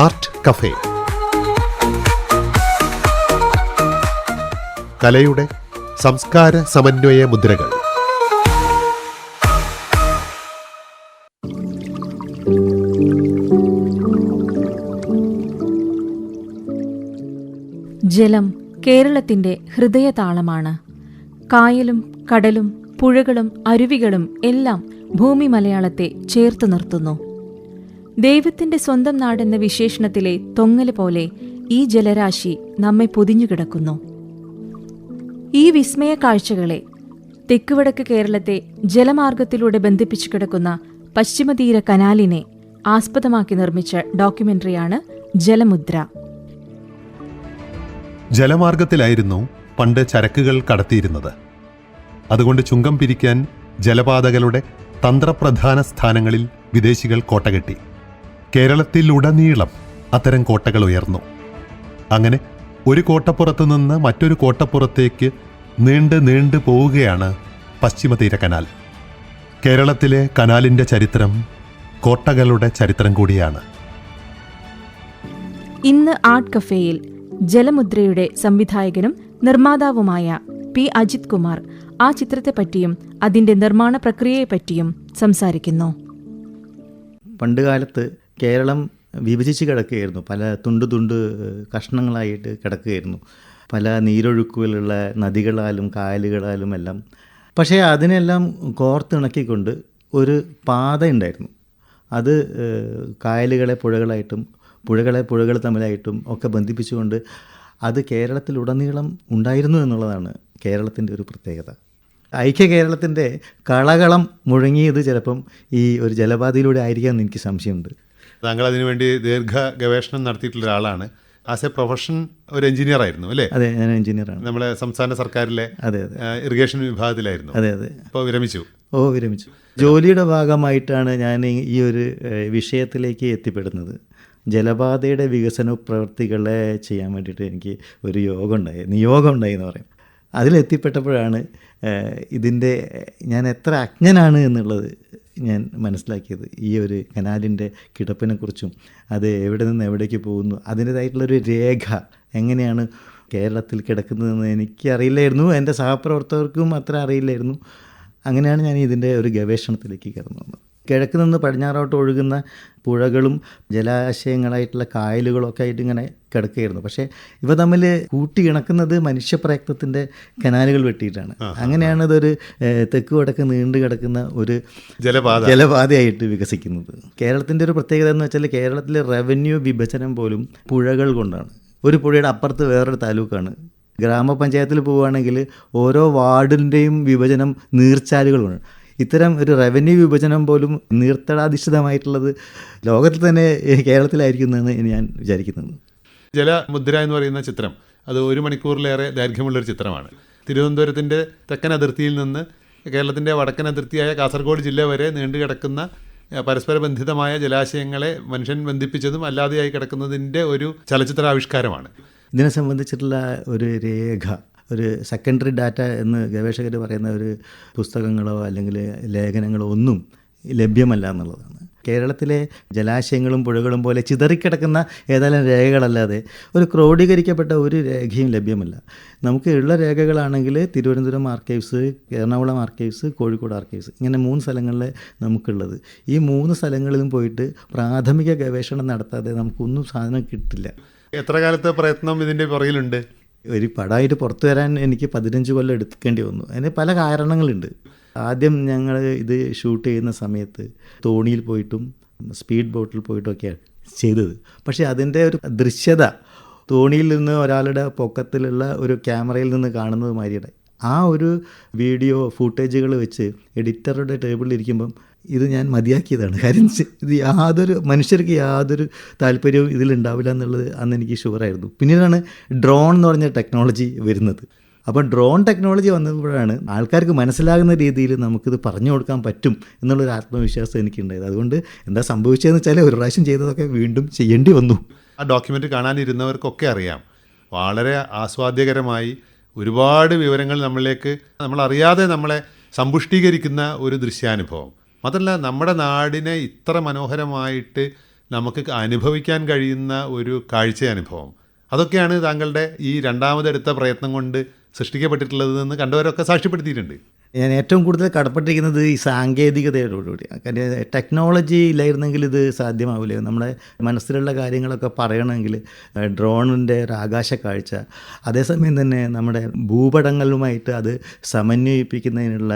Art cafe. കലയുടെ സംസ്കാര സമന്വയ മുദ്രകൾ. ജലം കേരളത്തിന്റെ ഹൃദയതാളമാണ്. കായലും കടലും പുഴകളും അരുവികളും എല്ലാം ഭൂമി മലയാളത്തെ ചേർത്തു നിർത്തുന്നു. ദൈവത്തിന്റെ സ്വന്തം നാടെന്ന വിശേഷണത്തിലെ തൊങ്ങല് പോലെ ഈ ജലരാശി നമ്മെ പൊതിഞ്ഞുകിടക്കുന്നു. ഈ വിസ്മയ കാഴ്ചകളെ തെക്കുവടക്ക് കേരളത്തെ ജലമാർഗത്തിലൂടെ ബന്ധിപ്പിച്ചു കിടക്കുന്ന പശ്ചിമതീര കനാലിനെ ആസ്പദമാക്കി നിർമ്മിച്ച ഡോക്യുമെന്ററിയാണ് ജലമുദ്ര. ജലമാർഗത്തിലായിരുന്നു പണ്ട് ചരക്കുകൾ കടത്തിയിരുന്നത്. അതുകൊണ്ട് ചുങ്കം പിരിക്കാൻ ജലപാതകളുടെ തന്ത്രപ്രധാന സ്ഥാനങ്ങളിൽ വിദേശികൾ കോട്ടകെട്ടി. കേരളത്തിലുടനീളം അത്തരം കോട്ടകൾ ഉയർന്നു. അങ്ങനെ ഒരു കോട്ടപ്പുറത്ത് നിന്ന് മറ്റൊരു കോട്ടപ്പുറത്തേക്ക് നീണ്ടു പോവുകയാണ് പശ്ചിമതീര കനാൽ. കേരളത്തിലെ കനാലിന്റെ ചരിത്രം കോട്ടകളുടെ ചരിത്രം കൂടിയാണ്. ഇന്ന് ആർട്ട് കഫേയിൽ ജലമുദ്രയുടെ സംവിധായകനും നിർമ്മാതാവുമായ പി അജിത് കുമാർ ആ ചിത്രത്തെപ്പറ്റിയും അതിന്റെ നിർമ്മാണ പ്രക്രിയയെപ്പറ്റിയും സംസാരിക്കുന്നു. പണ്ടുകാലത്ത് കേരളം വിഭജിച്ച് കിടക്കുകയായിരുന്നു. പല തുണ്ട് കഷ്ണങ്ങളായിട്ട് കിടക്കുകയായിരുന്നു. പല നീരൊഴുക്കുകളുള്ള നദികളാലും കായലുകളാലും എല്ലാം. പക്ഷേ അതിനെല്ലാം കോർത്തിണക്കിക്കൊണ്ട് ഒരു പാത ഉണ്ടായിരുന്നു. അത് കായലുകളെ പുഴകളായിട്ടും പുഴകൾ തമ്മിലായിട്ടും ഒക്കെ ബന്ധിപ്പിച്ചുകൊണ്ട് അത് കേരളത്തിലുടനീളം ഉണ്ടായിരുന്നു എന്നുള്ളതാണ് കേരളത്തിൻ്റെ ഒരു പ്രത്യേകത. ഐക്യ കേരളത്തിൻ്റെ കളകളം മുഴങ്ങിയത് ചിലപ്പം ഈ ഒരു ജലപാതയിലൂടെ ആയിരിക്കാമെന്ന് എനിക്ക് സംശയമുണ്ട്. താങ്കൾ അതിനുവേണ്ടി ദീർഘ ഗവേഷണം നടത്തിയിട്ടുള്ള ഒരാളാണ്. ആസ് എ പ്രൊഫഷൻ ഒരു എഞ്ചിനീയർ ആയിരുന്നു അല്ലേ? അതെ, ഞാൻ എഞ്ചിനീയറാണ്. നമ്മുടെ സംസ്ഥാന സർക്കാരിലെ അതെ ഇറിഗേഷൻ വിഭാഗത്തിലായിരുന്നു. അതെ. ഇപ്പോൾ വിരമിച്ചു. വിരമിച്ചു. ജോലിയുടെ ഭാഗമായിട്ടാണ് ഞാൻ ഈ ഒരു വിഷയത്തിലേക്ക് എത്തിപ്പെടുന്നത്. ജലപാതയുടെ വികസന പ്രവൃത്തികളെ ചെയ്യാൻ വേണ്ടിയിട്ട് എനിക്ക് ഒരു നിയോഗം ഉണ്ടായി എന്ന് പറയും. അതിലെത്തിപ്പെട്ടപ്പോഴാണ് ഇതിൻ്റെ ഞാൻ എത്ര അജ്ഞനാണ് എന്നുള്ളത് ഞാൻ മനസ്സിലാക്കിയത്. ഈ ഒരു കനാലിൻ്റെ കിടപ്പിനെക്കുറിച്ചും അത് എവിടെ നിന്ന് എവിടേക്ക് പോകുന്നു അതിൻ്റേതായിട്ടുള്ളൊരു രേഖ എങ്ങനെയാണ് കേരളത്തിൽ കിടക്കുന്നതെന്ന് എനിക്കറിയില്ലായിരുന്നു. എൻ്റെ സഹപ്രവർത്തകർക്കും അത്ര അറിയില്ലായിരുന്നു. അങ്ങനെയാണ് ഞാൻ ഇതിൻ്റെ ഒരു ഗവേഷണത്തിലേക്ക് കടന്നു വന്നത്. കിഴക്ക് നിന്ന് പടിഞ്ഞാറോട്ട് ഒഴുകുന്ന പുഴകളും ജലാശയങ്ങളായിട്ടുള്ള കായലുകളൊക്കെ ആയിട്ട് ഇങ്ങനെ കിടക്കുകയായിരുന്നു. പക്ഷേ ഇവ തമ്മിൽ കൂട്ടിയിണക്കുന്നത് മനുഷ്യപ്രയത്നത്തിൻ്റെ കനാലുകൾ വെട്ടിയിട്ടാണ്. അങ്ങനെയാണ് ഇതൊരു തെക്ക് വടക്ക് നീണ്ടു കിടക്കുന്ന ഒരു ജലപാതയായിട്ട് വികസിക്കുന്നത്. കേരളത്തിൻ്റെ ഒരു പ്രത്യേകത എന്ന് വെച്ചാൽ കേരളത്തിലെ റവന്യൂ വിഭജനം പോലും പുഴകൾ കൊണ്ടാണ്. ഒരു പുഴയുടെ അപ്പുറത്ത് വേറൊരു താലൂക്കാണ്. ഗ്രാമപഞ്ചായത്തിൽ പോവുകയാണെങ്കിൽ ഓരോ വാർഡിൻ്റെയും വിഭജനം നീർച്ചാലുകളാണ്. ഇത്തരം ഒരു റവന്യൂ വിഭജനം പോലും നീർത്തടാധിഷ്ഠിതമായിട്ടുള്ളത് ലോകത്തിൽ തന്നെ കേരളത്തിലായിരിക്കുന്നതെന്ന് ഞാൻ വിചാരിക്കുന്നത്. ജലമുദ്ര എന്ന് പറയുന്ന ചിത്രം അത് 1 മണിക്കൂറിലേറെ ദൈർഘ്യമുള്ളൊരു ചിത്രമാണ്. തിരുവനന്തപുരത്തിൻ്റെ തെക്കൻ അതിർത്തിയിൽ നിന്ന് കേരളത്തിൻ്റെ വടക്കൻ അതിർത്തിയായ കാസർഗോഡ് ജില്ല വരെ നീണ്ടുകിടക്കുന്ന പരസ്പര ബന്ധിതമായ ജലാശയങ്ങളെ മനുഷ്യൻ ബന്ധിപ്പിച്ചതും അല്ലാതെയായി കിടക്കുന്നതിൻ്റെ ഒരു ചലച്ചിത്രാവിഷ്കാരമാണ്. ഇതിനെ സംബന്ധിച്ചിട്ടുള്ള ഒരു രേഖ, ഒരു സെക്കൻഡറി ഡാറ്റ എന്ന് ഗവേഷകർ പറയുന്ന ഒരു പുസ്തകങ്ങളോ അല്ലെങ്കിൽ ലേഖനങ്ങളോ ഒന്നും ലഭ്യമല്ല എന്നുള്ളതാണ്. കേരളത്തിലെ ജലാശയങ്ങളും പുഴകളും പോലെ ചിതറിക്കിടക്കുന്ന ഏതായാലും രേഖകളല്ലാതെ ഒരു ക്രോഡീകരിക്കപ്പെട്ട ഒരു രേഖയും ലഭ്യമല്ല. നമുക്ക് ഉള്ള രേഖകളാണെങ്കിൽ Thiruvananthapuram archives, Ernakulam archives, Kozhikode archives, ഇങ്ങനെ 3 സ്ഥലങ്ങളിൽ നമുക്കുള്ളത്. ഈ 3 സ്ഥലങ്ങളിലും പോയിട്ട് പ്രാഥമിക ഗവേഷണം നടത്താതെ നമുക്കൊന്നും സാധനം കിട്ടില്ല. എത്ര കാലത്തെ പ്രയത്നം ഇതിൻ്റെ പുറകിലുണ്ട്? ഒരു പടമായിട്ട് പുറത്തു വരാൻ എനിക്ക് 15 കൊല്ലം എടുക്കേണ്ടി വന്നു. അതിന് പല കാരണങ്ങളുണ്ട്. ആദ്യം ഞങ്ങൾ ഇത് ഷൂട്ട് ചെയ്യുന്ന സമയത്ത് തോണിയിൽ പോയിട്ടും സ്പീഡ് ബോട്ടിൽ പോയിട്ടൊക്കെയാണ് ചെയ്തത്. പക്ഷേ അതിൻ്റെ ഒരു ദൃശ്യത തോണിയിൽ നിന്ന് ഒരാളുടെ പൊക്കത്തിലുള്ള ഒരു ക്യാമറയിൽ നിന്ന് കാണുന്നത് മാതിരിയുടെ ആ ഒരു വീഡിയോ ഫൂട്ടേജുകൾ വെച്ച് എഡിറ്ററുടെ ടേബിളിലിരിക്കുമ്പം ഇത് ഞാൻ മതിയാക്കിയതാണ്. കാര്യം ഇത് മനുഷ്യർക്ക് യാതൊരു താല്പര്യവും ഇതിലുണ്ടാവില്ല എന്നുള്ളത് അന്ന് എനിക്ക് ഷുവറായിരുന്നു. പിന്നീടാണ് ഡ്രോൺ എന്ന് പറഞ്ഞ ടെക്നോളജി വരുന്നത്. അപ്പോൾ ഡ്രോൺ ടെക്നോളജി വന്നപ്പോഴാണ് ആൾക്കാർക്ക് മനസ്സിലാകുന്ന രീതിയിൽ നമുക്കിത് പറഞ്ഞു കൊടുക്കാൻ പറ്റും എന്നുള്ളൊരു ആത്മവിശ്വാസം എനിക്കുണ്ടായത്. അതുകൊണ്ട് എന്താ സംഭവിച്ചതെന്ന് വെച്ചാൽ ഒരു പ്രാവശ്യം ചെയ്തതൊക്കെ വീണ്ടും ചെയ്യേണ്ടി വന്നു. ആ ഡോക്യുമെൻ്ററി കാണാനിരുന്നവർക്കൊക്കെ അറിയാം, വളരെ ആസ്വാദ്യകരമായി ഒരുപാട് വിവരങ്ങൾ നമ്മളറിയാതെ നമ്മളെ സമ്പുഷ്ടീകരിക്കുന്ന ഒരു ദൃശ്യാനുഭവം. മാത്രമല്ല നമ്മുടെ നാടിനെ ഇത്ര മനോഹരമായിട്ട് നമുക്ക് അനുഭവിക്കാൻ കഴിയുന്ന ഒരു കാഴ്ചയനുഭവം, അതൊക്കെയാണ് താങ്കളുടെ ഈ രണ്ടാമതെടുത്ത പ്രയത്നം കൊണ്ട് സൃഷ്ടിക്കപ്പെട്ടിട്ടുള്ളതെന്ന് കണ്ടവരൊക്കെ സാക്ഷ്യപ്പെടുത്തിയിട്ടുണ്ട്. ഞാൻ ഏറ്റവും കൂടുതൽ കടപ്പെട്ടിരിക്കുന്നത് ഈ സാങ്കേതികതയോടുകൂടി. കാര്യം ടെക്നോളജി ഇല്ലായിരുന്നെങ്കിൽ ഇത് സാധ്യമാവില്ല. നമ്മുടെ മനസ്സിലുള്ള കാര്യങ്ങളൊക്കെ പറയണമെങ്കിൽ ഡ്രോണിൻ്റെ ഒരു ആകാശ കാഴ്ച, അതേസമയം തന്നെ നമ്മുടെ ഭൂപടങ്ങളുമായിട്ട് അത് സമന്വയിപ്പിക്കുന്നതിനുള്ള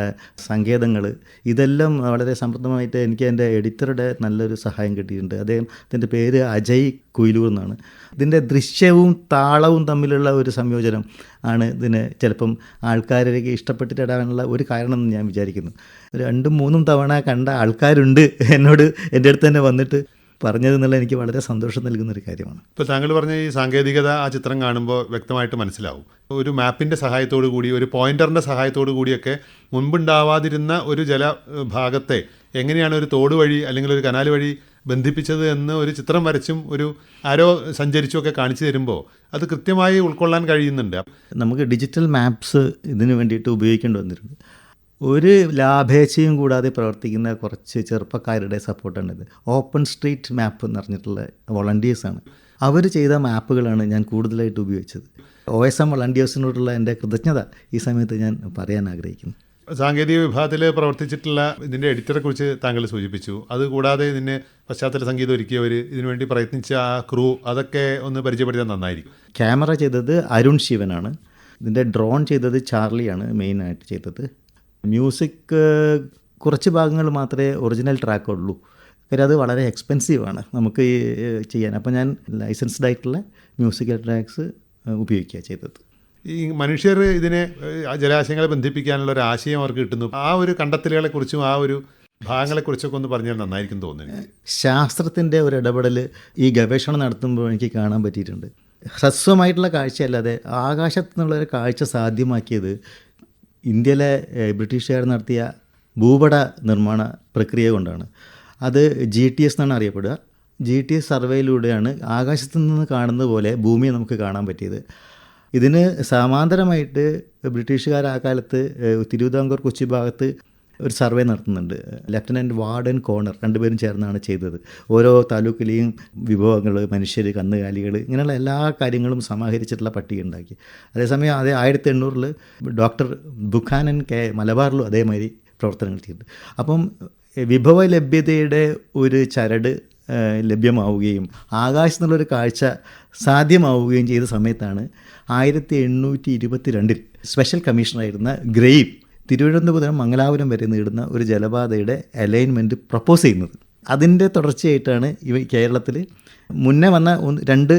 സങ്കേതങ്ങൾ, ഇതെല്ലാം വളരെ സമൃദ്ധമായിട്ട് എനിക്ക് എൻ്റെ എഡിറ്ററുടെ നല്ലൊരു സഹായം കിട്ടിയിട്ടുണ്ട്. അദ്ദേഹത്തിൻ്റെ പേര് അജയ് കുയിലൂർ എന്നാണ്. ഇതിൻ്റെ ദൃശ്യവും താളവും തമ്മിലുള്ള ഒരു സംയോജനം ആണ് ഇതിന് ചിലപ്പം ആൾക്കാരിലേക്ക് ഇഷ്ടപ്പെട്ടിട്ടിടാനുള്ള ഒരു കാരണം എന്ന് ഞാൻ വിചാരിക്കുന്നു. 2-3 തവണ കണ്ട ആൾക്കാരുണ്ട് എന്നോട് എൻ്റെ അടുത്ത് തന്നെ വന്നിട്ട് പറഞ്ഞതെന്നുള്ള എനിക്ക് വളരെ സന്തോഷം നൽകുന്നൊരു കാര്യമാണ്. ഇപ്പോൾ താങ്കൾ പറഞ്ഞ ഈ സാങ്കേതികത ആ ചിത്രം കാണുമ്പോൾ വ്യക്തമായിട്ട് മനസ്സിലാവും. ഒരു മാപ്പിൻ്റെ സഹായത്തോടു കൂടി, ഒരു പോയിൻ്ററിൻ്റെ സഹായത്തോടു കൂടിയൊക്കെ മുൻപുണ്ടാവാതിരുന്ന ഒരു ജലഭാഗത്തെ എങ്ങനെയാണ് ഒരു തോട് വഴി അല്ലെങ്കിൽ ഒരു കനാൽ വഴി ബന്ധിപ്പിച്ചത് എന്ന് ഒരു ചിത്രം വരച്ചും ഒരു ആരോ സഞ്ചരിച്ചുമൊക്കെ കാണിച്ചു തരുമ്പോൾ അത് കൃത്യമായി ഉൾക്കൊള്ളാൻ കഴിയുന്നുണ്ട്. നമുക്ക് ഡിജിറ്റൽ മാപ്സ് ഇതിന് വേണ്ടിയിട്ട് ഉപയോഗിക്കേണ്ടി വന്നിട്ടുണ്ട്. ഒരു ലാഭേച്ഛയും കൂടാതെ പ്രവർത്തിക്കുന്ന കുറച്ച് ചെറുപ്പക്കാരുടെ സപ്പോർട്ടാണിത്. ഓപ്പൺ സ്ട്രീറ്റ് മാപ്പ് എന്ന് പറഞ്ഞിട്ടുള്ള വോളണ്ടിയേഴ്സാണ്. അവർ ചെയ്ത മാപ്പുകളാണ് ഞാൻ കൂടുതലായിട്ട് ഉപയോഗിച്ചത്. OSM വോളണ്ടിയേഴ്സിനോടുള്ള എൻ്റെ കൃതജ്ഞത ഈ സമയത്ത് ഞാൻ പറയാൻ ആഗ്രഹിക്കുന്നു. സാങ്കേതിക വിഭാഗത്തിൽ പ്രവർത്തിച്ചിട്ടുള്ള ഇതിൻ്റെ എഡിറ്ററെ കുറിച്ച് താങ്കൾ സൂചിപ്പിച്ചു. അതുകൂടാതെ ഇതിന് പശ്ചാത്തല സംഗീതം ഒരുക്കിയവർ, ഇതിനുവേണ്ടി പ്രയത്നിച്ച ആ ക്രൂ, അതൊക്കെ ഒന്ന് പരിചയപ്പെടുത്താൻ നന്നായിരിക്കും. ക്യാമറ ചെയ്തത് അരുൺ ശിവനാണ്. ഇതിൻ്റെ ഡ്രോൺ ചെയ്തത് ചാർലിയാണ് മെയിനായിട്ട് ചെയ്തത്. മ്യൂസിക് കുറച്ച് ഭാഗങ്ങൾ മാത്രമേ ഒറിജിനൽ ട്രാക്കുള്ളൂ. കാര്യം അത് വളരെ എക്സ്പെൻസീവാണ് നമുക്ക് ചെയ്യാൻ. അപ്പോൾ ഞാൻ ലൈസൻസ്ഡ് ആയിട്ടുള്ള മ്യൂസിക്കൽ ട്രാക്സ് ഉപയോഗിക്കുക ചെയ്തത്. ഈ മനുഷ്യർ ഇതിനെ ജലാശയങ്ങളെ ബന്ധിപ്പിക്കാനുള്ള ഒരു ആശയം അവർക്ക് കിട്ടുന്നു. ആ ഒരു കണ്ടെത്തലുകളെക്കുറിച്ചും ആ ഒരു ഭാഗങ്ങളെക്കുറിച്ചൊക്കെ ഒന്ന് പറഞ്ഞാൽ നന്നായിരിക്കും തോന്നുന്നു. ശാസ്ത്രത്തിൻ്റെ ഒരു ഇടപെടൽ ഈ ഗവേഷണം നടത്തുമ്പോൾ എനിക്ക് കാണാൻ പറ്റിയിട്ടുണ്ട്. ഹ്രസ്വമായിട്ടുള്ള കാഴ്ചയല്ലാതെ ആകാശത്തു നിന്നുള്ളൊരു കാഴ്ച സാധ്യമാക്കിയത് ഇന്ത്യയിലെ ബ്രിട്ടീഷുകാർ നടത്തിയ ഭൂപട നിർമ്മാണ പ്രക്രിയ കൊണ്ടാണ്. അത് GTS എന്നാണ് അറിയപ്പെടുക. GTS സർവേയിലൂടെയാണ് ആകാശത്തു നിന്ന് കാണുന്നത് പോലെ ഭൂമിയെ നമുക്ക് കാണാൻ പറ്റിയത്. ഇതിന് സമാന്തരമായിട്ട് ബ്രിട്ടീഷുകാർ ആ കാലത്ത് തിരുവിതാംകൂർ കൊച്ചി ഭാഗത്ത് ഒരു സർവേ നടത്തുന്നുണ്ട്. ലെഫ്റ്റനൻറ്റ് വാർഡൻ കോണർ, രണ്ടുപേരും ചേർന്നാണ് ചെയ്തത്. ഓരോ താലൂക്കിലെയും വിഭവങ്ങൾ, മനുഷ്യർ, കന്നുകാലികൾ, ഇങ്ങനെയുള്ള എല്ലാ കാര്യങ്ങളും സമാഹരിച്ചിട്ടുള്ള പട്ടിക ഉണ്ടാക്കി. അതേസമയം 1800 ഡോക്ടർ ബുഖാനൻ മലബാറിലും അതേമാതിരി പ്രവർത്തനങ്ങൾ ചെയ്തിട്ടുണ്ട്. അപ്പം വിഭവ ലഭ്യതയുടെ ഒരു ചരട് ലഭ്യമാവുകയും ആകാശത്തു നിന്നുള്ളൊരു കാഴ്ച സാധ്യമാവുകയും ചെയ്ത സമയത്താണ് 1822 സ്പെഷ്യൽ കമ്മീഷണറായിരുന്ന ഗ്രെയിം തിരുവനന്തപുരം മുതൽ മംഗലാപുരം വരെ നീടുന്ന ഒരു ജലപാതയുടെ അലൈൻമെൻറ്റ് പ്രപ്പോസ് ചെയ്യുന്നത്. അതിൻ്റെ തുടർച്ചയായിട്ടാണ് കേരളത്തിൽ മുന്നേ വന്ന 2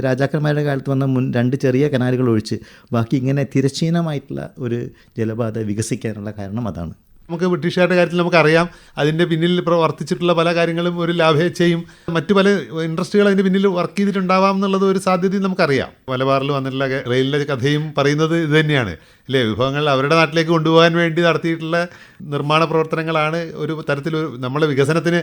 രാജാക്കന്മാരുടെ കാലത്ത് വന്ന 2 ചെറിയ കനാലുകൾ ഒഴിച്ച് ബാക്കി ഇങ്ങനെ തിരശ്ചീനമായിട്ടുള്ള ഒരു ജലപാത വികസിക്കാനുള്ള കാരണം അതാണ്. നമുക്ക് ബ്രിട്ടീഷുകാരുടെ കാര്യത്തിൽ നമുക്കറിയാം, അതിൻ്റെ പിന്നിൽ പ്രവർത്തിച്ചിട്ടുള്ള പല കാര്യങ്ങളും ഒരു ലാഭേച്ഛയും മറ്റു പല ഇൻട്രസ്റ്റുകൾ അതിൻ്റെ പിന്നിൽ വർക്ക് ചെയ്തിട്ടുണ്ടാവാം എന്നുള്ളത് ഒരു സാധ്യതയും നമുക്കറിയാം. മലബാറിൽ വന്നിട്ടുള്ള റെയിലിൻ്റെ കഥയും പറയുന്നത് ഇത് തന്നെയാണ് അല്ലേ. വിഭവങ്ങൾ അവരുടെ നാട്ടിലേക്ക് കൊണ്ടുപോകാൻ വേണ്ടി നടത്തിയിട്ടുള്ള നിർമ്മാണ പ്രവർത്തനങ്ങളാണ് ഒരു തരത്തിൽ നമ്മളെ വികസനത്തിന്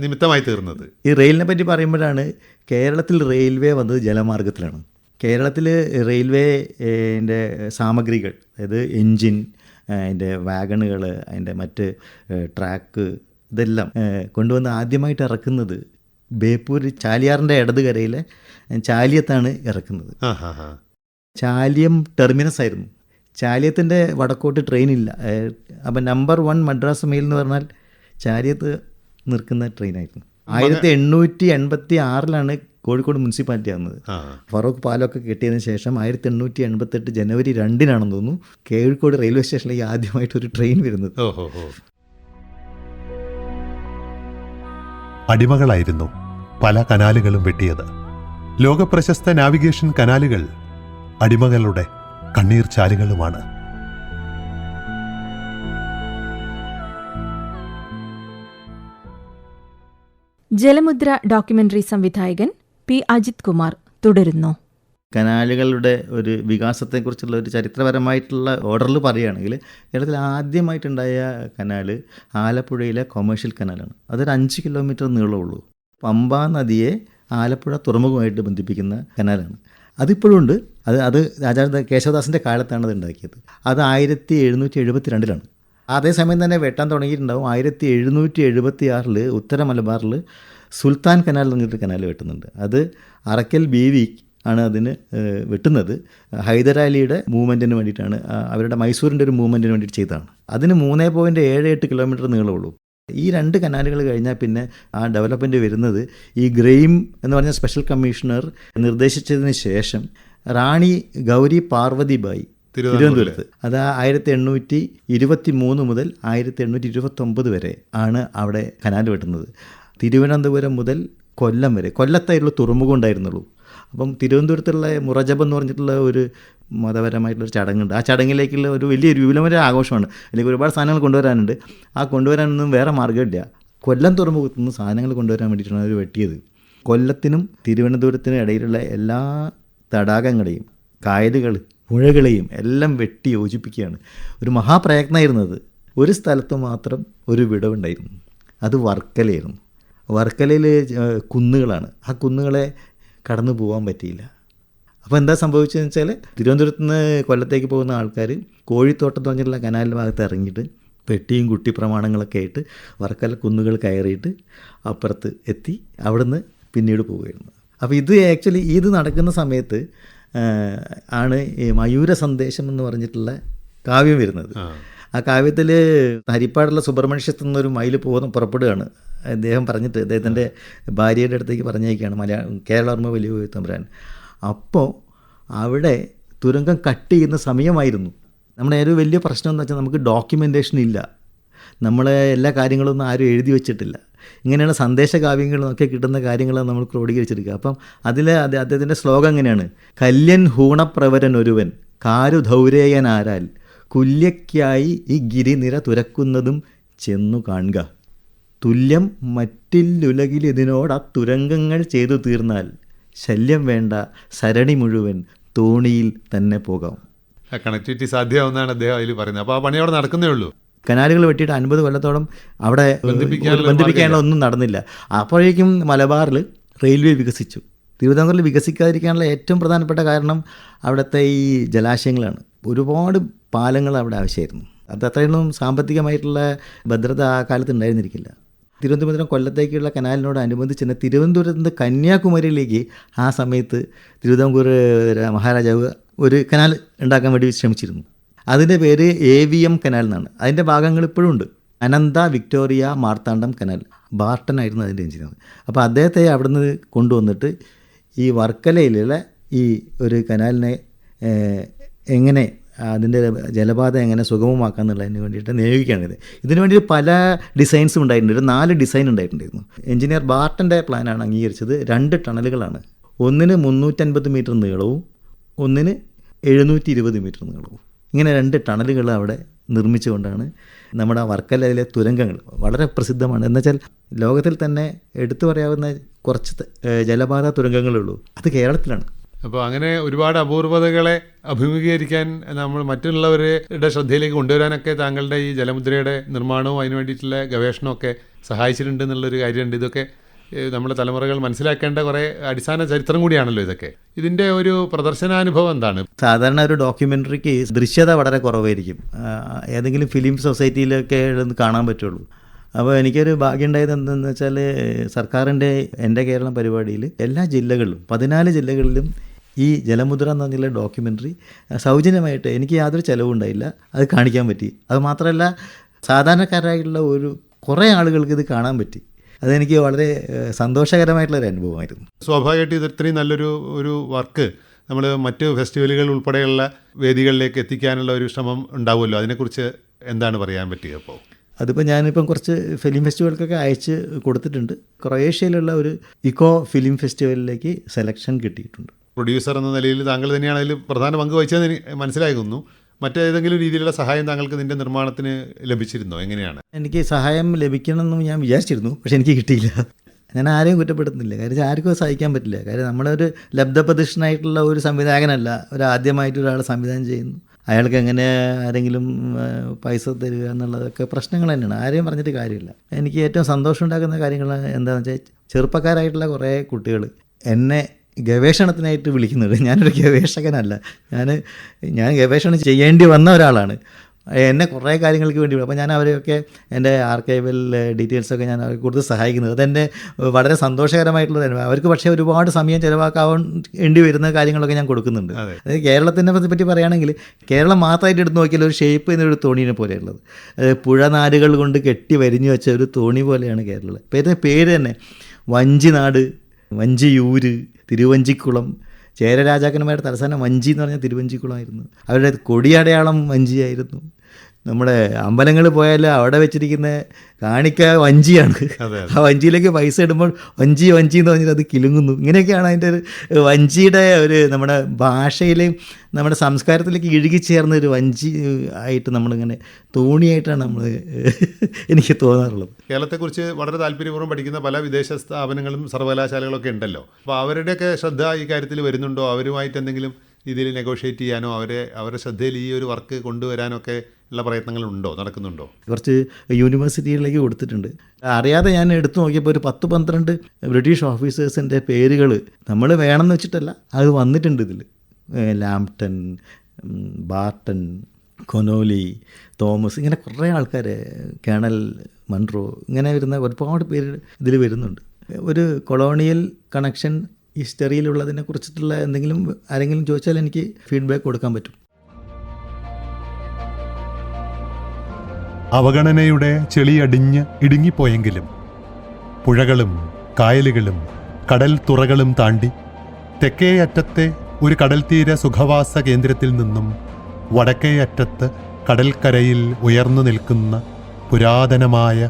നിമിത്തമായി തീർന്നത്. ഈ റെയിലിനെ പറ്റി പറയുമ്പോഴാണ് കേരളത്തിൽ റെയിൽവേ വന്നത് ജലമാർഗത്തിലാണ്. കേരളത്തിൽ റെയിൽവേൻ്റെ സാമഗ്രികൾ, അതായത് എൻജിൻ, അതിൻ്റെ വാഗണുകൾ, അതിൻ്റെ മറ്റ് ട്രാക്ക്, ഇതെല്ലാം കൊണ്ടുവന്ന് ആദ്യമായിട്ട് ഇറക്കുന്നത് ബേപ്പൂർ ചാലിയാറിൻ്റെ ഇടതുകരയിലെ ചാലിയത്താണ് ഇറക്കുന്നത്. ചാലിയം ടെർമിനസ് ആയിരുന്നു. ചാലിയത്തിൻ്റെ വടക്കോട്ട് ട്രെയിനില്ല. അപ്പം നമ്പർ 1 മദ്രാസ് മെയിൽ എന്ന് പറഞ്ഞാൽ ചാലിയത്ത് നിൽക്കുന്ന ട്രെയിനായിരുന്നു. 1886 കോഴിക്കോട് മുനിസിപ്പാലിറ്റി ആകുന്നത്. ഫറൂഖ് പാലമൊക്കെ കെട്ടിയതിന് ശേഷം 1888 ജനുവരി 2-നാണെന്ന് തോന്നുന്നു കോഴിക്കോട് റെയിൽവേ സ്റ്റേഷനിലേക്ക് ആദ്യമായിട്ടൊരു ട്രെയിൻ വരുന്നത്. അടിമകളായിരുന്നു പല കനാലുകളും വെട്ടിയത്. ലോകപ്രശസ്ത നാവിഗേഷൻ കനാലുകൾ അടിമകളുടെ കണ്ണീർ ചാലുകളുമാണ്. ജലമുദ്ര ഡോക്യുമെന്ററി സംവിധായകൻ P. അജിത് കുമാർ തുടരുന്നു. കനാലുകളുടെ ഒരു വികാസത്തെക്കുറിച്ചുള്ള ഒരു ചരിത്രപരമായിട്ടുള്ള ഓർഡറിൽ പറയുകയാണെങ്കിൽ കേരളത്തിൽ ആദ്യമായിട്ടുണ്ടായ കനാൽ ആലപ്പുഴയിലെ കൊമേഴ്ഷ്യൽ കനാലാണ്. അതൊരു 5 കിലോമീറ്റർ നീളമുള്ളൂ. പമ്പാ നദിയെ ആലപ്പുഴ തുറമുഖമായിട്ട് ബന്ധിപ്പിക്കുന്ന കനാലാണ്. അതിപ്പോഴും ഉണ്ട്. അത് രാജാ കേശവദാസിൻ്റെ കാലത്താണ് അത് ഉണ്ടാക്കിയത്. അത് 1772 അതേസമയം തന്നെ വെട്ടാൻ തുടങ്ങിയിട്ടുണ്ടാവും. 1776 ഉത്തര മലബാറിൽ സുൽത്താൻ കനാൽ എന്ന് പറഞ്ഞിട്ട് കനാൽ വെട്ടുന്നുണ്ട്. അത് അറക്കൽ ബീവി ആണ് അതിന് വെട്ടുന്നത്. ഹൈദരാലിയുടെ മൂവ്മെൻറ്റിന് വേണ്ടിയിട്ടാണ്, അവരുടെ മൈസൂരിൻ്റെ ഒരു മൂവ്മെൻറ്റിന് വേണ്ടിയിട്ട് ചെയ്തതാണ്. അതിന് 3.78 കിലോമീറ്റർ നീളമുള്ളൂ. ഈ 2 കനാലുകൾ കഴിഞ്ഞാൽ പിന്നെ ആ ഡെവലപ്മെൻറ്റ് വരുന്നത് ഈ ഗ്രെയിം എന്ന് പറഞ്ഞ സ്പെഷ്യൽ കമ്മീഷണർ നിർദ്ദേശിച്ചതിന് ശേഷം റാണി ഗൗരി പാർവതിബായി തിരുവനന്തപുരത്ത്, അത് 1823 മുതൽ 1829 വരെ ആണ് അവിടെ കനാൽ വെട്ടുന്നത്. തിരുവനന്തപുരം മുതൽ കൊല്ലം വരെ, കൊല്ലത്തായിട്ടുള്ള തുറമുഖം ഉണ്ടായിരുന്നുള്ളൂ. അപ്പം തിരുവനന്തപുരത്തുള്ള മുറജബ് എന്ന് പറഞ്ഞിട്ടുള്ള ഒരു മതപരമായിട്ടുള്ളൊരു ചടങ്ങുണ്ട്. ആ ചടങ്ങിലേക്കുള്ള ഒരു വലിയൊരു വിപുലമായ ആഘോഷമാണ്. അല്ലെങ്കിൽ ഒരുപാട് സാധനങ്ങൾ കൊണ്ടുവരാനുണ്ട്. ആ കൊണ്ടുവരാനൊന്നും വേറെ മാർഗ്ഗമില്ല. കൊല്ലം തുറമുഖത്തു നിന്ന് സാധനങ്ങൾ കൊണ്ടുവരാൻ വേണ്ടിയിട്ടാണ് അവർ വെട്ടിയത്. കൊല്ലത്തിനും തിരുവനന്തപുരത്തിനും ഇടയിലുള്ള എല്ലാ തടാകങ്ങളെയും കായലുകൾ പുഴകളെയും എല്ലാം വെട്ടി യോജിപ്പിക്കുകയാണ്. ഒരു മഹാപ്രയത്നമായിരുന്നത്. ഒരു സ്ഥലത്ത് മാത്രം ഒരു വിടവുണ്ടായിരുന്നു, അത് വർക്കലയായിരുന്നു. വർക്കലയിൽ കുന്നുകളാണ്. ആ കുന്നുകളെ കടന്നു പോകാൻ പറ്റിയില്ല. അപ്പോൾ എന്താ സംഭവിച്ചതെന്ന് വെച്ചാൽ, തിരുവനന്തപുരത്ത് നിന്ന് കൊല്ലത്തേക്ക് പോകുന്ന ആൾക്കാർ കോഴിത്തോട്ടം പറഞ്ഞിട്ടുള്ള കനാലിൻ്റെ ഭാഗത്ത് ഇറങ്ങിയിട്ട് പെട്ടിയും കുട്ടി പ്രമാണങ്ങളൊക്കെ ആയിട്ട് വർക്കല കുന്നുകൾ കയറിയിട്ട് അപ്പുറത്ത് എത്തി അവിടുന്ന് പിന്നീട് പോവുകയായിരുന്നു. അപ്പോൾ ഇത് ആക്ച്വലി ഇത് നടക്കുന്ന സമയത്ത് ആണ് ഈ മയൂര സന്ദേശം എന്ന് പറഞ്ഞിട്ടുള്ള കാവ്യം വരുന്നത്. ആ കാവ്യത്തിൽ ഹരിപ്പാടുള്ള സുബ്രഹ്മണ്യക്ഷത്തിൽ നിന്നൊരു മയിൽ പുറപ്പെടുകയാണ്. അദ്ദേഹം പറഞ്ഞിട്ട് അദ്ദേഹത്തിൻ്റെ ഭാര്യയുടെ അടുത്തേക്ക് പറഞ്ഞേക്കാണ് കേരളവർമ്മ വലിയ തമ്പുരാൻ. അപ്പോൾ അവിടെ തുരങ്കം കട്ട് ചെയ്യുന്ന സമയമായിരുന്നു. നമ്മുടെ ഒരു വലിയ പ്രശ്നം എന്ന് വെച്ചാൽ നമുക്ക് ഡോക്യുമെൻറ്റേഷൻ ഇല്ല. നമ്മളെ എല്ലാ കാര്യങ്ങളൊന്നും ആരും എഴുതി വെച്ചിട്ടില്ല. ഇങ്ങനെയുള്ള സന്ദേശകാവ്യങ്ങളൊക്കെ കിട്ടുന്ന കാര്യങ്ങളാണ് നമ്മൾ ക്രോഡീകരിച്ചെടുക്കുക. അപ്പം അതിൽ അദ്ദേഹത്തിൻ്റെ ശ്ലോകം എങ്ങനെയാണ്: കല്യൻ ഹൂണപ്രവരൻ ഒരുവൻ കാരുധൗരേയനാരാൽ കുല്യയ്ക്കായി ഈ ഗിരിനിര തുരക്കുന്നതും ചെന്നു കാണുക. തുല്യം മറ്റില്ലുലകിൽ ഇതിനോട് ആ തുരങ്കങ്ങൾ ചെയ്തു തീർന്നാൽ ശല്യം വേണ്ട സരണി മുഴുവൻ തോണിയിൽ തന്നെ പോകാം. കണക്ടിവിറ്റി സാധ്യമാവുന്നതാണ് അദ്ദേഹം അതിൽ പറയുന്നത്. അപ്പോൾ ആ പണി അവിടെ നടക്കുന്നേ ഉള്ളൂ. കനാലുകൾ വെട്ടിയിട്ട് 50 കൊല്ലത്തോളം അവിടെ ബന്ധിപ്പിക്കാനുള്ള ഒന്നും നടന്നില്ല. അപ്പോഴേക്കും മലബാറിൽ റെയിൽവേ വികസിച്ചു. തിരുവിതാംകൂറിൽ വികസിക്കാതിരിക്കാനുള്ള ഏറ്റവും പ്രധാനപ്പെട്ട കാരണം അവിടുത്തെ ഈ ജലാശയങ്ങളാണ്. ഒരുപാട് പാലങ്ങൾ അവിടെ ആവശ്യമായിരുന്നു. അത് അത്രയൊന്നും സാമ്പത്തികമായിട്ടുള്ള ഭദ്രത ആ കാലത്ത് ഉണ്ടായിരുന്നിരിക്കില്ല. തിരുവനന്തപുരം കൊല്ലത്തേക്കുള്ള കനാലിനോടനുബന്ധിച്ച് തന്നെ തിരുവനന്തപുരത്ത് നിന്ന് കന്യാകുമാരിയിലേക്ക് ആ സമയത്ത് തിരുവിതാംകൂർ മഹാരാജാവ് ഒരു കനാൽ ഉണ്ടാക്കാൻ വേണ്ടി ശ്രമിച്ചിരുന്നു. അതിൻ്റെ പേര് AVM കനാൽ എന്നാണ്. അതിൻ്റെ ഭാഗങ്ങൾ ഇപ്പോഴും ഉണ്ട്. അനന്ത വിക്ടോറിയ മാർത്താണ്ഡം കനാൽ. ബാർട്ടനായിരുന്നു അതിൻ്റെ എഞ്ചിനീയർ. അപ്പോൾ അദ്ദേഹത്തെ അവിടുന്ന് കൊണ്ടുവന്നിട്ട് ഈ വർക്കലയിലുള്ള ഈ ഒരു കനാലിനെ എങ്ങനെ അതിൻ്റെ ജലപാത എങ്ങനെ സുഗമമാക്കുക എന്നുള്ളതിന് വേണ്ടിയിട്ട് നിയോഗിക്കുകയാണിത്. ഇതിനു വേണ്ടി പല ഡിസൈൻസും ഉണ്ടായിട്ടുണ്ട്. ഒരു 4 ഡിസൈൻ ഉണ്ടായിട്ടുണ്ടായിരുന്നു. എഞ്ചിനീയർ ബാർട്ടൻ്റെ പ്ലാനാണ് അംഗീകരിച്ചത്. 2 ടണലുകളാണ്. ഒന്നിന് 350 മീറ്റർ നീളവും ഒന്നിന് 720 മീറ്റർ നീളവും. ഇങ്ങനെ 2 ടണലുകൾ അവിടെ നിർമ്മിച്ചുകൊണ്ടാണ് നമ്മുടെ വർക്കലയിലെ തുരങ്കങ്ങൾ വളരെ പ്രസിദ്ധമാണ്. എന്നുവെച്ചാൽ ലോകത്തിൽ തന്നെ എടുത്തു പറയാവുന്ന കുറച്ച് ജലപാത തുരങ്കങ്ങളുള്ളൂ. അത് കേരളത്തിലാണ്. അപ്പോൾ അങ്ങനെ ഒരുപാട് അപൂർവതകളെ അഭിമുഖീകരിക്കാൻ നമ്മൾ മറ്റുള്ളവരുടെ ശ്രദ്ധയിലേക്ക് കൊണ്ടുവരാനൊക്കെ താങ്കളുടെ ഈ ജലമുദ്രയുടെ നിർമ്മാണവും അതിന് വേണ്ടിയിട്ടുള്ള ഗവേഷണമൊക്കെ സഹായിച്ചിട്ടുണ്ട് എന്നുള്ളൊരു കാര്യമുണ്ട്. ഇതൊക്കെ നമ്മുടെ തലമുറകൾ മനസ്സിലാക്കേണ്ട കുറേ അടിസ്ഥാന ചരിത്രം കൂടിയാണല്ലോ ഇതൊക്കെ. ഇതിൻ്റെ ഒരു പ്രദർശനാനുഭവം എന്താണ്? സാധാരണ ഒരു ഡോക്യുമെൻ്ററിക്ക് ദൃശ്യത വളരെ കുറവായിരിക്കും. ഏതെങ്കിലും ഫിലിം സൊസൈറ്റിയിലൊക്കെ കാണാൻ പറ്റുള്ളൂ. അപ്പോൾ എനിക്കൊരു ഭാഗ്യം ഉണ്ടായത് എന്തെന്ന് വെച്ചാൽ, സർക്കാരിൻ്റെ എൻ്റെ കേരളം പരിപാടിയിൽ എല്ലാ ജില്ലകളിലും 14 ജില്ലകളിലും ഈ ജലമുദ്ര എന്ന് പറഞ്ഞുള്ള ഡോക്യുമെൻ്ററി സൗജന്യമായിട്ട്, എനിക്ക് യാതൊരു ചിലവും ഉണ്ടായില്ല, അത് കാണിക്കാൻ പറ്റി. അത് മാത്രമല്ല സാധാരണക്കാരായിട്ടുള്ള കുറേ ആളുകൾക്ക് ഇത് കാണാൻ പറ്റി. അതെനിക്ക് വളരെ സന്തോഷകരമായിട്ടുള്ളൊരു അനുഭവമായിരുന്നു. സ്വാഭാവികമായിട്ട് ഇത് ഇത്രയും നല്ലൊരു വർക്ക് നമ്മൾ മറ്റ് ഫെസ്റ്റിവലുകൾ ഉൾപ്പെടെയുള്ള വേദികളിലേക്ക് എത്തിക്കാനുള്ള ഒരു ശ്രമം ഉണ്ടാവുമല്ലോ. അതിനെക്കുറിച്ച് എന്താണ് പറയാൻ പറ്റുക? അപ്പോൾ അതിപ്പോൾ ഞാനിപ്പം കുറച്ച് ഫിലിം ഫെസ്റ്റിവൽക്കൊക്കെ അയച്ച് കൊടുത്തിട്ടുണ്ട്. ക്രൊയേഷ്യയിലുള്ള ഒരു ഇക്കോ ഫിലിം ഫെസ്റ്റിവലിലേക്ക് സെലക്ഷൻ കിട്ടിയിട്ടുണ്ട്. പ്രൊഡ്യൂസർ എന്ന നിലയിൽ താങ്കൾ തന്നെയാണ് അതിൽ പ്രധാന പങ്ക് വഹിച്ചതെന്ന് എനിക്ക് മനസ്സിലാക്കുന്നു. മറ്റേതെങ്കിലും രീതിയിലുള്ള സഹായം താങ്കൾക്ക് നിൻ്റെ നിർമ്മാണത്തിന് ലഭിച്ചിരുന്നോ? എങ്ങനെയാണ്? എനിക്ക് സഹായം ലഭിക്കണമെന്ന് ഞാൻ വിചാരിച്ചിരുന്നു, പക്ഷെ എനിക്ക് കിട്ടിയില്ല. ഞാൻ ആരെയും കുറ്റപ്പെടുത്തുന്നില്ല. കാര്യം ആർക്കും സഹിക്കാൻ പറ്റില്ല. കാര്യം നമ്മളൊരു ലബ്ധപ്രതിഷ്ഠനായിട്ടുള്ള ഒരു സംവിധായകനല്ല. ആദ്യമായിട്ട് ഒരാൾ സംവിധാനം ചെയ്യുന്നു, അയാൾക്ക് എങ്ങനെ ആരെങ്കിലും പൈസ തരിക എന്നുള്ളതൊക്കെ പ്രശ്നങ്ങൾ തന്നെയാണ്. ആരെയും പറഞ്ഞിട്ട് കാര്യമില്ല. എനിക്ക് ഏറ്റവും സന്തോഷം ഉണ്ടാക്കുന്ന കാര്യങ്ങൾ എന്താണെന്ന് വെച്ചാൽ, ചെറുപ്പക്കാരായിട്ടുള്ള കുറേ കുട്ടികൾ എന്നെ ഗവേഷണത്തിനായിട്ട് വിളിക്കുന്നുണ്ട്. ഞാനൊരു ഗവേഷകനല്ല, ഞാൻ ഗവേഷണം ചെയ്യേണ്ടി വന്ന ഒരാളാണ്. എന്നെ കുറേ കാര്യങ്ങൾക്ക് വേണ്ടി അപ്പോൾ ഞാൻ അവരെയൊക്കെ എൻ്റെ ആർക്കൈവൽ ഡീറ്റെയിൽസൊക്കെ ഞാൻ അവർക്ക് കൊടുത്ത് സഹായിക്കുന്നത്. അതെൻ്റെ വളരെ സന്തോഷകരമായിട്ടുള്ള അനുഭവം. അവർക്ക് പക്ഷേ ഒരുപാട് സമയം ചിലവാക്കാവേണ്ടി വരുന്ന കാര്യങ്ങളൊക്കെ ഞാൻ കൊടുക്കുന്നുണ്ട്. അതായത് കേരളത്തിനെ പറ്റി പറയുകയാണെങ്കിൽ കേരളം മാത്രമായിട്ട് എടുത്ത് നോക്കിയാൽ ഒരു ഷേപ്പ് എന്നൊരു തോണീനെ പോലെയുള്ളത്, പുഴനാടുകൾ കൊണ്ട് കെട്ടി വരിഞ്ഞു വെച്ച ഒരു തോണി പോലെയാണ് കേരളം. അപ്പോൾ ഇതിൻ്റെ പേര് തന്നെ വഞ്ചിനാട്, വഞ്ചിയൂര്, തിരുവഞ്ചിക്കുളം. ചേര രാജാക്കന്മാരുടെ തലസ്ഥാനം വഞ്ചി എന്ന് പറഞ്ഞാൽ തിരുവഞ്ചിക്കുളമായിരുന്നു. അവരുടെ കൊടിയടയാളം വഞ്ചിയായിരുന്നു. നമ്മുടെ അമ്പലങ്ങളിൽ പോയാൽ അവിടെ വെച്ചിരിക്കുന്ന കാണിക്ക വഞ്ചിയാണ്. ആ വഞ്ചിയിലേക്ക് പൈസ ഇടുമ്പോൾ വഞ്ചി വഞ്ചി എന്ന് പറഞ്ഞിട്ട് അത് കിലുങ്ങുന്നു. ഇങ്ങനെയൊക്കെയാണ് അതിൻ്റെ ഒരു വഞ്ചിയുടെ ഒരു നമ്മുടെ ഭാഷയിലെയും നമ്മുടെ സംസ്കാരത്തിലേക്ക് ഇഴുകിച്ചേർന്ന ഒരു വഞ്ചി ആയിട്ട് നമ്മളിങ്ങനെ തോണിയായിട്ടാണ് നമ്മൾ എനിക്ക് തോന്നാറുള്ളത്. കേരളത്തെക്കുറിച്ച് വളരെ താല്പര്യപൂർവ്വം പഠിക്കുന്ന പല വിദേശ സ്ഥാപനങ്ങളും സർവകലാശാലകളൊക്കെ ഉണ്ടല്ലോ. അപ്പോൾ അവരുടെയൊക്കെ ശ്രദ്ധ ഈ കാര്യത്തിൽ വരുന്നുണ്ടോ? അവരുമായിട്ട് എന്തെങ്കിലും രീതിയിൽ നെഗോഷിയേറ്റ് ചെയ്യാനോ അവരുടെ ശ്രദ്ധയിൽ ഈ ഒരു വർക്ക് കൊണ്ടുവരാനൊക്കെ ഉള്ള പ്രയത്നങ്ങളുണ്ടോ, നടക്കുന്നുണ്ടോ? കുറച്ച് യൂണിവേഴ്സിറ്റികളിലേക്ക് കൊടുത്തിട്ടുണ്ട്. അറിയാതെ ഞാൻ എടുത്തു നോക്കിയപ്പോൾ ഒരു 10-12 ബ്രിട്ടീഷ് ഓഫീസേഴ്സിൻ്റെ പേരുകൾ നമ്മൾ വേണമെന്ന് വെച്ചിട്ടല്ല, അത് വന്നിട്ടുണ്ട് ഇതിൽ. ലാംപ്ടൺ, ബാർട്ടൺ, കൊനോലി, തോമസ്, ഇങ്ങനെ കുറേ ആൾക്കാർ, കേണൽ മൺട്രോ, ഇങ്ങനെ വരുന്ന ഒരുപാട് പേര് ഇതിൽ വരുന്നുണ്ട്. ഒരു കൊളോണിയൽ കണക്ഷൻ ഹിസ്റ്ററിയിലുള്ളതിനെ കുറിച്ചിട്ടുള്ള എന്തെങ്കിലും ആരെങ്കിലും ചോദിച്ചാൽ എനിക്ക് ഫീഡ്ബാക്ക് കൊടുക്കാൻ പറ്റും. അവഗണനയുടെ ചെളിയടിഞ്ഞ് ഇടുങ്ങിപ്പോയെങ്കിലും പുഴകളും കായലുകളും കടൽ തുറകളും താണ്ടി തെക്കേ അറ്റത്തെ ഒരു കടൽത്തീര സുഖവാസ കേന്ദ്രത്തിൽ നിന്നും വടക്കേ അറ്റത്ത് കടൽക്കരയിൽ ഉയർന്നു നിൽക്കുന്ന പുരാതനമായ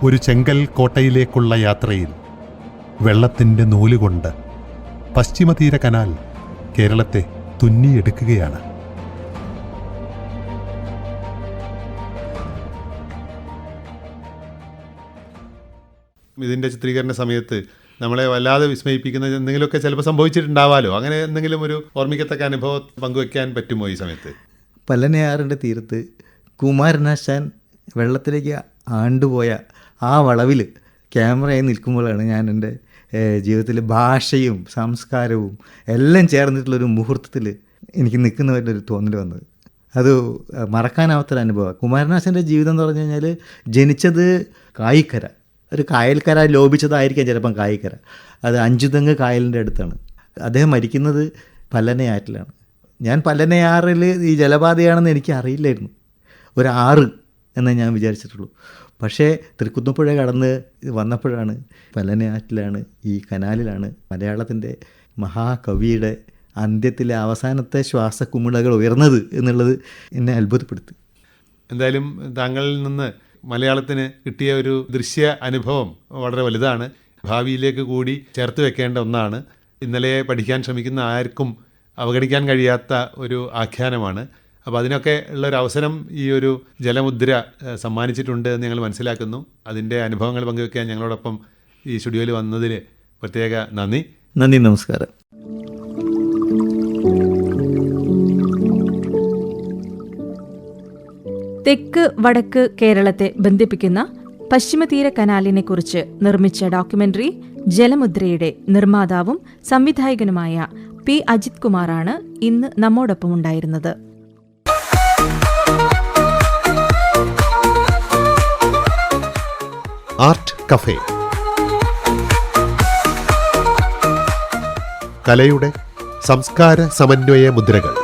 ഒരു ചെങ്കൽ കോട്ടയിലേക്കുള്ള യാത്രയിൽ വെള്ളത്തിൻ്റെ നൂലുകൊണ്ട് പശ്ചിമതീര കനാൽ കേരളത്തെ തുന്നിയെടുക്കുകയാണ്. ഇതിൻ്റെ ചിത്രീകരണ സമയത്ത് നമ്മളെ വല്ലാതെ വിസ്മയിപ്പിക്കുന്ന എന്തെങ്കിലുമൊക്കെ ചിലപ്പോൾ സംഭവിച്ചിട്ടുണ്ടാവാലോ. അങ്ങനെ എന്തെങ്കിലും ഒരു ഓർമ്മിക്കത്തക്ക അനുഭവം പങ്കുവയ്ക്കാൻ പറ്റുമോ ഈ സമയത്ത്? പല്ലനയാറിൻ്റെ തീരത്ത് കുമാരനാശാൻ വെള്ളത്തിലേക്ക് ആണ്ടുപോയ ആ വളവിൽ ക്യാമറയായി നിൽക്കുമ്പോഴാണ് ഞാൻ എൻ്റെ ജീവിതത്തിൽ ഭാഷയും സംസ്കാരവും എല്ലാം ചേർന്നിട്ടുള്ളൊരു മുഹൂർത്തത്തിൽ എനിക്ക് നിൽക്കുന്നവരുടെ തോന്നൽ വന്നത്. അത് മറക്കാനാവാത്തൊരു അനുഭവമാണ്. കുമാരനാശാൻ്റെ ജീവിതം എന്ന് പറഞ്ഞു കഴിഞ്ഞാൽ ജനിച്ചത് കായിക്കര, ഒരു കായൽക്കര ലോപിച്ചതായിരിക്കാം ചിലപ്പം കായിക്കര. അത് അഞ്ചുതെങ്ങ് കായലിൻ്റെ അടുത്താണ്. അദ്ദേഹം മരിക്കുന്നത് പല്ലനയാറ്റിലാണ്. ഞാൻ പല്ലനയാറിൽ ഈ ജലപാതയാണെന്ന് എനിക്ക് അറിയില്ലായിരുന്നു. ഒരു ആറ് എന്നേ ഞാൻ വിചാരിച്ചിട്ടുള്ളൂ. പക്ഷേ തൃക്കുന്നപ്പുഴ കടന്ന് വന്നപ്പോഴാണ് പല്ലനയാറ്റിലാണ്, ഈ കനാലിലാണ് മലയാളത്തിൻ്റെ മഹാകവിയുടെ അന്ത്യത്തിലെ അവസാനത്തെ ശ്വാസക്കുമിളകൾ ഉയർന്നത് എന്നുള്ളത് എന്നെ അത്ഭുതപ്പെടുത്തി. എന്തായാലും താങ്കളിൽ നിന്ന് മലയാളത്തിന് കിട്ടിയ ഒരു ദൃശ്യ അനുഭവം വളരെ വലുതാണ്. ഭാവിയിലേക്ക് കൂടി ചേർത്ത് വെക്കേണ്ട ഒന്നാണ്. ഇന്നലെ പഠിക്കാൻ ശ്രമിക്കുന്ന ആർക്കും അവഗണിക്കാൻ കഴിയാത്ത ഒരു ആഖ്യാനമാണ്. അപ്പോൾ അതിനൊക്കെ ഉള്ളൊരവസരം ഈ ഒരു ജലമുദ്ര സമ്മാനിച്ചിട്ടുണ്ട് എന്ന് ഞങ്ങൾ മനസ്സിലാക്കുന്നു. അതിൻ്റെ അനുഭവങ്ങൾ പങ്കുവെക്കാൻ ഞങ്ങളോടൊപ്പം ഈ സ്റ്റുഡിയോയിൽ വന്നതിൽ പ്രത്യേക നന്ദി. നമസ്കാരം. തെക്ക് വടക്ക് കേരളത്തെ ബന്ധിപ്പിക്കുന്ന പശ്ചിമതീര കനാലിനെക്കുറിച്ച് നിർമ്മിച്ച ഡോക്യുമെന്ററി ജലമുദ്രയുടെ നിർമ്മാതാവും സംവിധായകനുമായ പി അജിത് കുമാറാണ് ഇന്ന് നമ്മോടൊപ്പം ഉണ്ടായിരുന്നത്. ആർട്ട് കഫേ, കലയുടെ സംസ്കാര സമന്വയ മുദ്രകൾ.